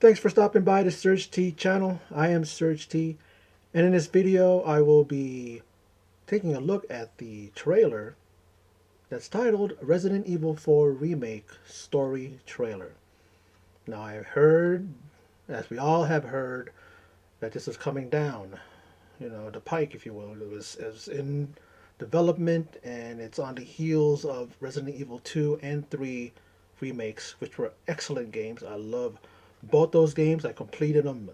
Thanks for stopping by the Surge T channel. I am Surge T, and in this video I will be taking a look at the trailer that's titled Resident Evil 4 Remake Story Trailer. Now I heard, as we all have heard, that this is coming down, the pike, if you will. It was in development, and it's on the heels of Resident Evil 2 and 3 remakes, which were excellent games. I love both those games. I completed them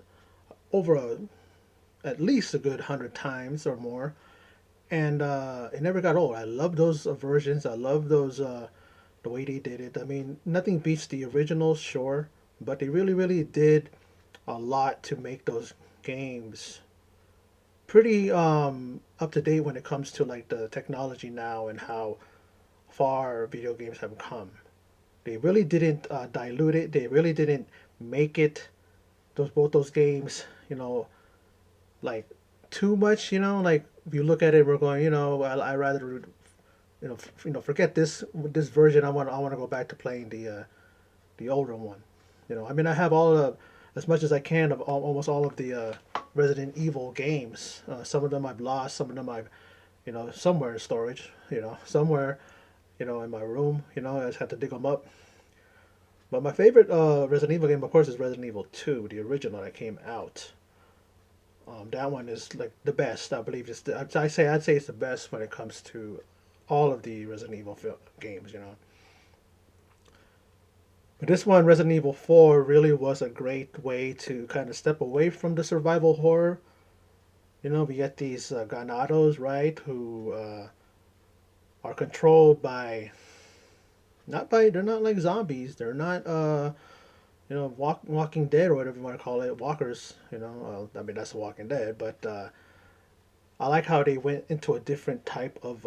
over at least a good 100 times or more, and it never got old. I love those versions. I love those the way they did it. I mean, nothing beats the originals, sure, but they really, really did a lot to make those games pretty up to date when it comes to like the technology now and how far video games have come. They really didn't dilute it. They really didn't make it both those games, like too much. Like if you look at it, we're going, I rather, forget this version. I want to go back to playing the older one. I mean, I have all the as much as I can of almost all of the Resident Evil games. Some of them I've lost. Some of them I've, somewhere in storage. Somewhere, in my room. I just had to dig them up. But my favorite Resident Evil game, of course, is Resident Evil 2, the original that came out. That one is like the best. I believe I'd say it's the best when it comes to all of the Resident Evil games. But this one, Resident Evil 4, really was a great way to kind of step away from the survival horror. We get these Ganados, right, who are controlled by they're not like zombies. They're not Walking Dead or whatever you want to call it, walkers. I mean that's The Walking Dead, but I like how they went into a different type of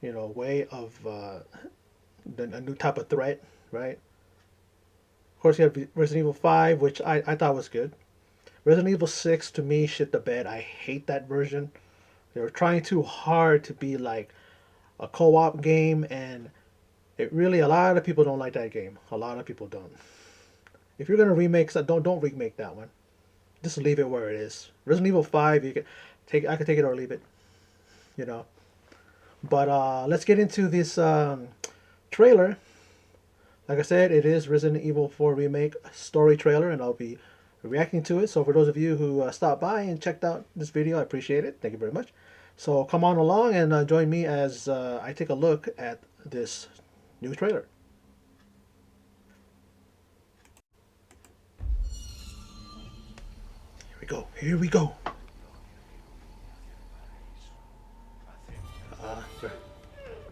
way of a new type of threat, right? Of course, you have Resident Evil 5, which I thought was good. Resident Evil 6 to me shit the bed. I hate that version. They were trying too hard to be like a co-op game, and it really a lot of people don't like that game. A lot of people don't. If you're gonna remake, so don't remake that one. Just leave it where it is. Resident Evil 5, you can take. I can take it or leave it. You know. But let's get into this trailer. Like I said, it is Resident Evil 4 Remake story trailer, and I'll be reacting to it. So for those of you who stopped by and checked out this video, I appreciate it. Thank you very much. So come on along and join me as I take a look at this new trailer. Here we go. Here we go.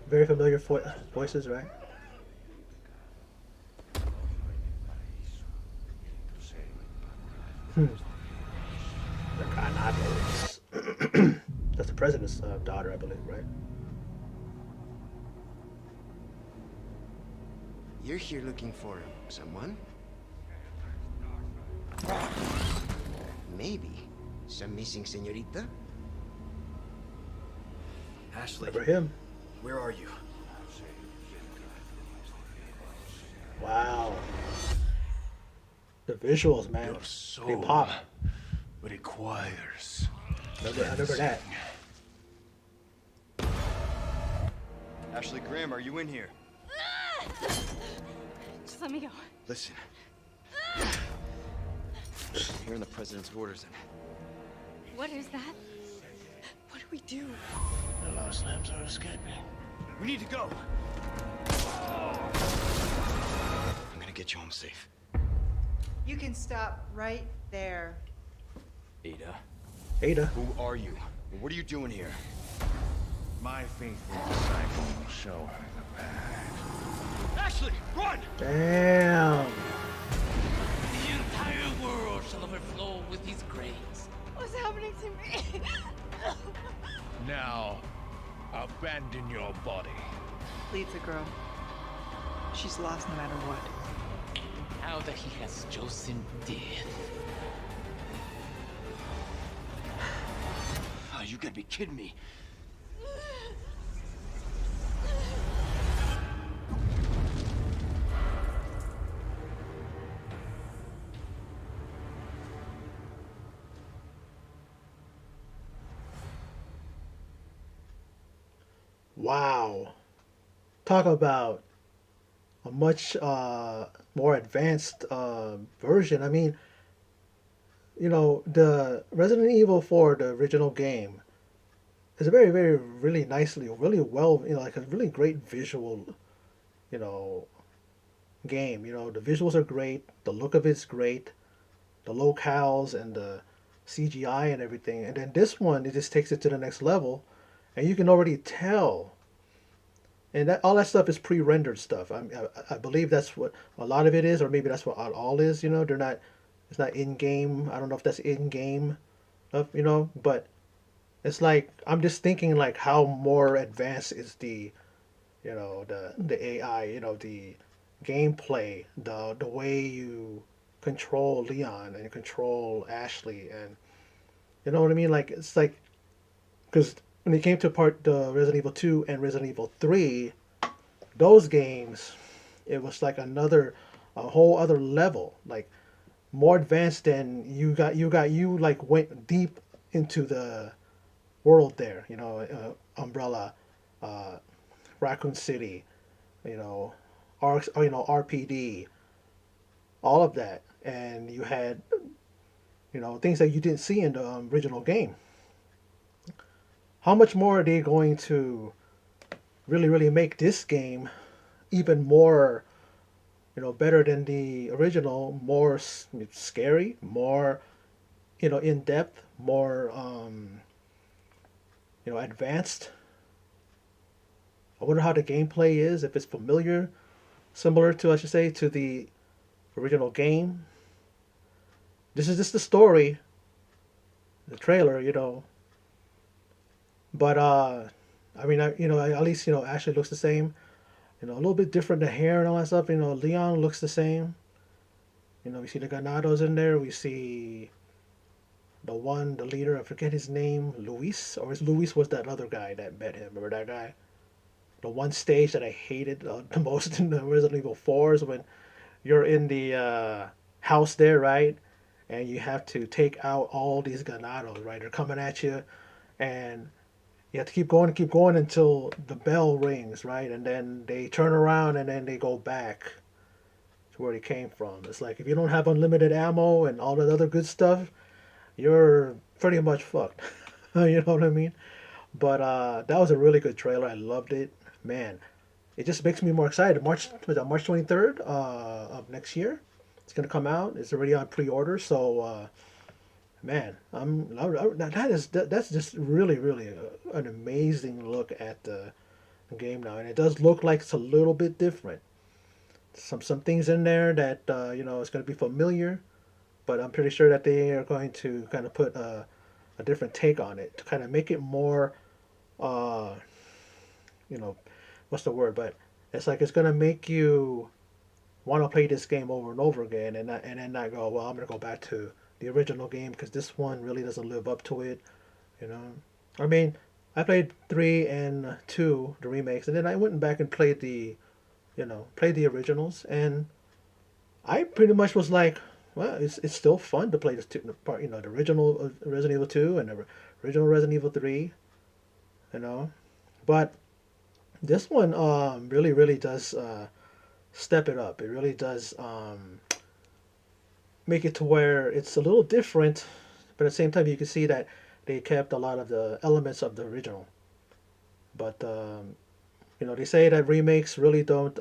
Very familiar voices, right? The Granados. That's the president's daughter, I believe, right? You're here looking for someone? Maybe some missing señorita? Ashley, Remember him? where are you? Wow. The visuals, man. Your They soul pop. requires. I remember that. Ashley Graham, are you in here? Just let me go. Listen. Hearing the president's orders and What is that? What do we do? The lost lambs are escaping. We need to go. I'm gonna get you home safe. You can stop right there. Ada, Ada. Who are you? What are you doing here? my faithful disciple will show her the path. Ashley, run! Damn. The entire world shall overflow with his grace. What's happening to me? Now, abandon your body. Leave the girl. She's lost no matter what. Now that he has chosen death. Oh, you gotta be kidding me. Wow. Talk about a much more advanced version. I mean, the Resident Evil 4, the original game, is a very, very, really nicely, really well, like a really great visual, you know, game. The visuals are great, the look of it's great, the locales and the CGI and everything. And then this one, it just takes it to the next level, and you can already tell. And that all that stuff is pre-rendered stuff. I believe that's what a lot of it is, or maybe that's what all is. They're not. It's not in game. I don't know if that's in game stuff. But it's like I'm just thinking like how more advanced is the AI. The gameplay, the way you control Leon and control Ashley, and you know what I mean. Like it's like because when it came to part the Resident Evil 2 and Resident Evil 3, those games, it was like a whole other level, like more advanced than you like went deep into the world there. Umbrella, uh, Raccoon City, you know, RPD, all of that, and you had things that you didn't see in the original game. How much more are they going to really really make this game even more better than the original, more scary, more in depth, more advanced. I wonder how the gameplay is, if it's familiar, similar to, I should say, to the original game. This is just the story, the trailer. But I mean, at least Ashley looks the same. A little bit different the hair and all that stuff. Leon looks the same. We see the Ganados in there. We see the leader, I forget his name, Luis, or is Luis was that other guy that met him. Remember that guy? The one stage that I hated the most in the Resident Evil 4 is when you're in the house there, right? And you have to take out all these Ganados, right? They're coming at you, and you have to keep going until the bell rings, right? And then they turn around and then they go back to where they came from. It's like if you don't have unlimited ammo and all that other good stuff, you're pretty much fucked. You know what I mean? But that was a really good trailer. I loved it. Man, it just makes me more excited. March 23rd of next year. It's gonna come out. It's already on pre-order. So man, that's just really really an amazing look at the game now, and it does look like it's a little bit different. Some things in there that it's gonna be familiar, but I'm pretty sure that they are going to kind of put a different take on it to kind of make it more, uh, you know, what's the word? But it's like it's gonna make you want to play this game over and over again, and then not go, well, I'm gonna go back to the original game because this one really doesn't live up to it. You know, I mean, I played 3 and 2, the remakes, and then I went back and played played the originals, and I pretty much was like, well, it's still fun to play this part, the original Resident Evil 2 and the original Resident Evil 3, you know. But this one really really does step it up. It really does make it to where it's a little different, but at the same time you can see that they kept a lot of the elements of the original. But they say that remakes really don't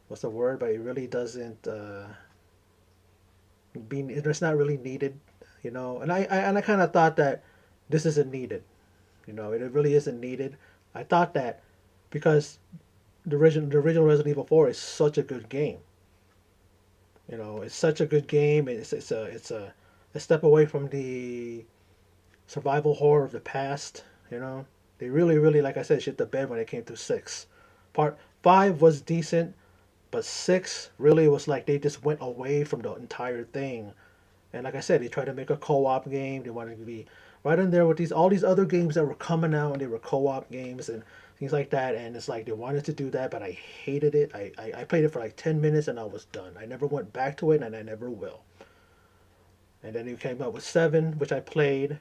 what's the word? But it really doesn't it's not really needed, And I kind of thought that this isn't needed. It really isn't needed. I thought that because the original Resident Evil 4 is such a good game. It's such a good game. It's a step away from the survival horror of the past. They really, really, like I said, shit the bed when it came to 6. Part 5 was decent, but 6 really was like they just went away from the entire thing. And like I said, they tried to make a co-op game. They wanted to be right in there with all these other games that were coming out, and they were co-op games and things like that. And it's like they wanted to do that, but I hated it. I played it for like 10 minutes and I was done. I never went back to it, and I never will. And then they came out with 7, which I played,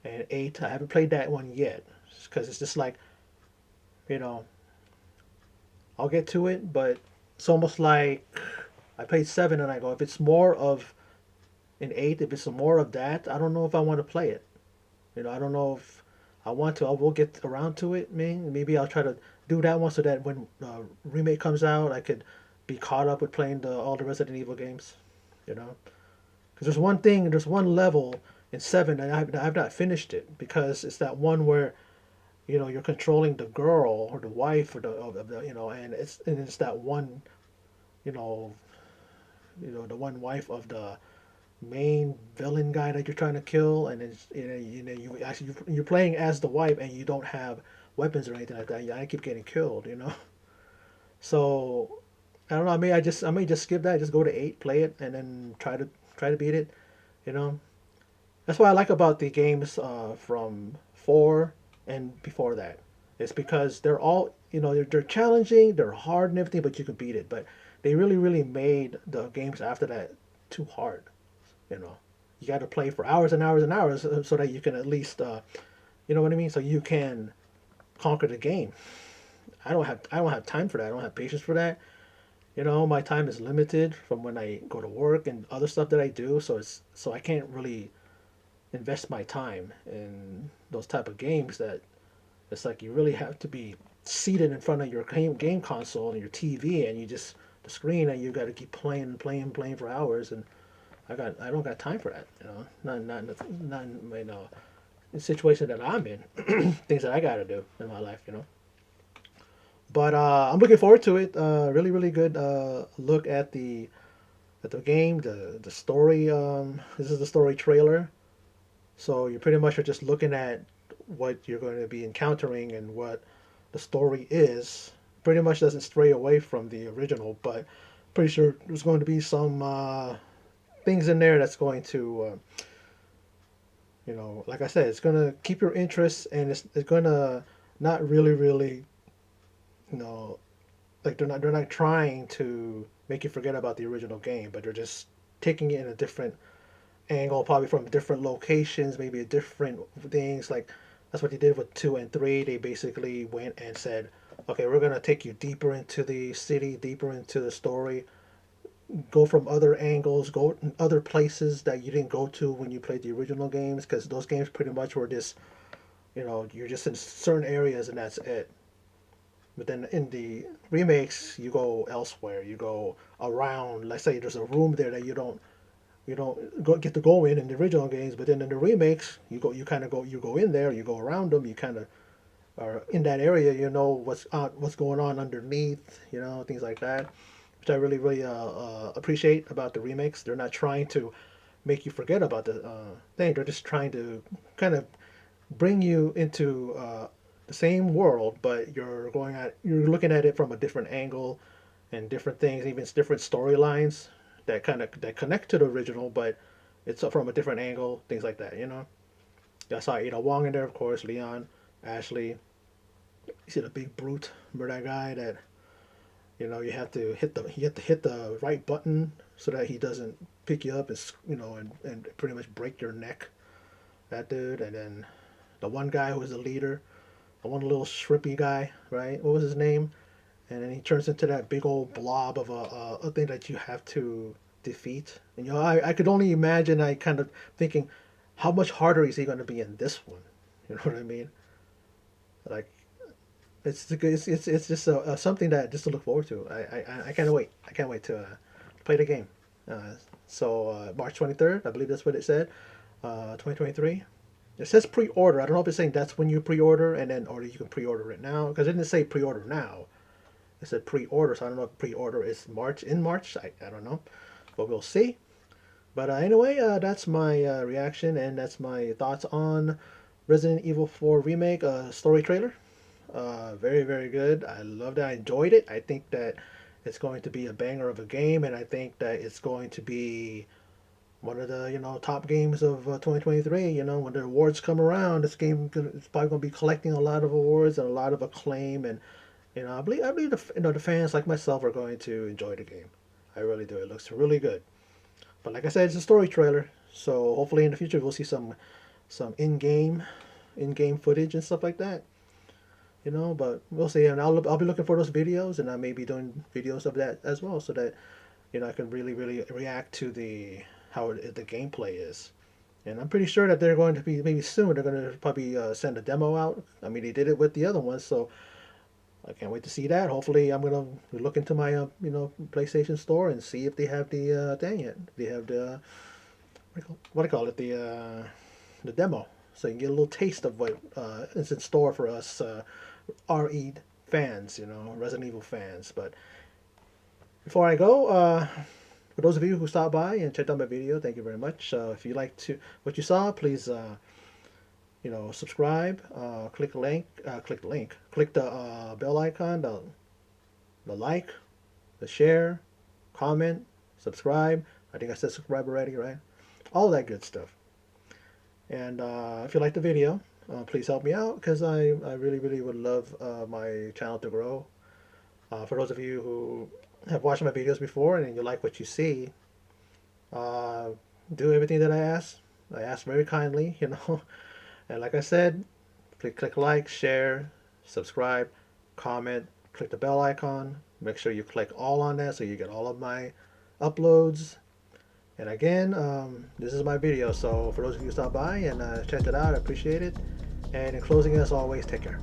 and 8. I haven't played that one yet. because it's just like, you know, I'll get to it, but it's almost like I played 7 and I go, if it's more of an 8, if it's more of that, I don't know if I want to play it. I don't know if I want to. I will get around to it, man. Maybe I'll try to do that one so that when remake comes out, I could be caught up with playing all the Resident Evil games. You know, because there's one level in 7 and I've not finished it because it's that one where you're controlling the girl or the wife or the and it's that one you know the one wife of the main villain guy that you're trying to kill, and it's, you actually you're playing as the wife and you don't have weapons or anything like that. I keep getting killed, So I don't know. I may just skip that. Just go to 8, play it, and then try to beat it. You know. That's what I like about the games from 4 and before that. It's because they're all they're challenging, they're hard and everything, but you can beat it. But they really made the games after that too hard. You know, you got to play for hours and hours and hours so that you can at least, you know what I mean. So you can conquer the game. I don't have time for that. I don't have patience for that. My time is limited from when I go to work and other stuff that I do. So I can't really invest my time in those type of games that it's like you really have to be seated in front of your game console and your TV and you just the screen and you got to keep playing for hours and I don't got time for that. Not in the situation that I'm in, things that I got to do in my life. But I'm looking forward to it. Really good look at the game, the story. This is the story trailer, so you pretty much are just looking at what you're going to be encountering and what the story is. Pretty much doesn't stray away from the original, but pretty sure there's going to be some things in there that's going to, like I said, it's going to keep your interest and it's going to not really, you know, like they're not trying to make you forget about the original game, but they're just taking it in a different angle, probably from different locations, maybe different things. Like that's what they did with 2 and 3. They basically went and said, okay, we're gonna take you deeper into the city, deeper into the story, go from other angles, go in other places that you didn't go to when you played the original games, because those games pretty much were just, you're just in certain areas and that's it. But then in the remakes, you go elsewhere. You go around. Let's say there's a room there that you don't get to go in the original games, but then in the remakes, you go in there, you go around them, you kind of are in that area. You know what's going on underneath. Things like that, which I really appreciate about the remakes. They're not trying to make you forget about the thing. They're just trying to kind of bring you into the same world, but you're looking at it from a different angle and different things, even different storylines that connect to the original, but it's from a different angle, things like that. I saw Wong in there, of course, Leon, Ashley. You see the big brute, remember that guy that you have to hit the right button so that he doesn't pick you up and pretty much break your neck. That dude, and then the one guy who was the leader, the one little shrimpy guy, right? What was his name? And then he turns into that big old blob of a thing that you have to defeat. And I could only imagine. I kind of thinking, how much harder is he going to be in this one? You know what I mean? Like, it's just something that just to look forward to. I can't wait. I can't wait to play the game. March 23rd, I believe that's what it said. 2023. It says pre-order. I don't know if it's saying that's when you pre-order or you can pre-order it now, because it didn't say pre-order now. It said pre-order, so I don't know if pre-order is in March. I don't know, but we'll see. But anyway, that's my reaction and that's my thoughts on Resident Evil 4 Remake story trailer. Very good. I loved it. I enjoyed it. I think that it's going to be a banger of a game, and I think that it's going to be one of the top games of 2023. When the awards come around, this game is probably going to be collecting a lot of awards and a lot of acclaim, and I believe the fans like myself are going to enjoy the game. I really do. It looks really good. But like I said, it's a story trailer, so hopefully in the future we'll see some in-game footage and stuff like that. you know. But we'll see. And I'll be looking for those videos, and I may be doing videos of that as well, so that I can really react to the the gameplay is. And I'm pretty sure that they're going to be maybe soon. They're going to probably send a demo out. I mean, they did it with the other ones, so I can't wait to see that. Hopefully, I'm gonna look into my PlayStation Store and see if they have the thing yet. They have the what do you call it, the demo, so you can get a little taste of what is in store for us RE fans, Resident Evil fans. But before I go, for those of you who stopped by and checked out my video, thank you very much. If you liked what you saw, please subscribe, click the link, click the bell icon, the like, the share, comment, subscribe. I think I said subscribe already, right? All that good stuff. And if you like the video, please help me out, because I really would love my channel to grow. For those of you who have watched my videos before and you like what you see, do everything that I ask. I ask very kindly, And like I said, click like, share, subscribe, comment, click the bell icon. Make sure you click all on that so you get all of my uploads. And again, this is my video, so for those of you who stop by and checked it out, I appreciate it. And in closing, as always, take care.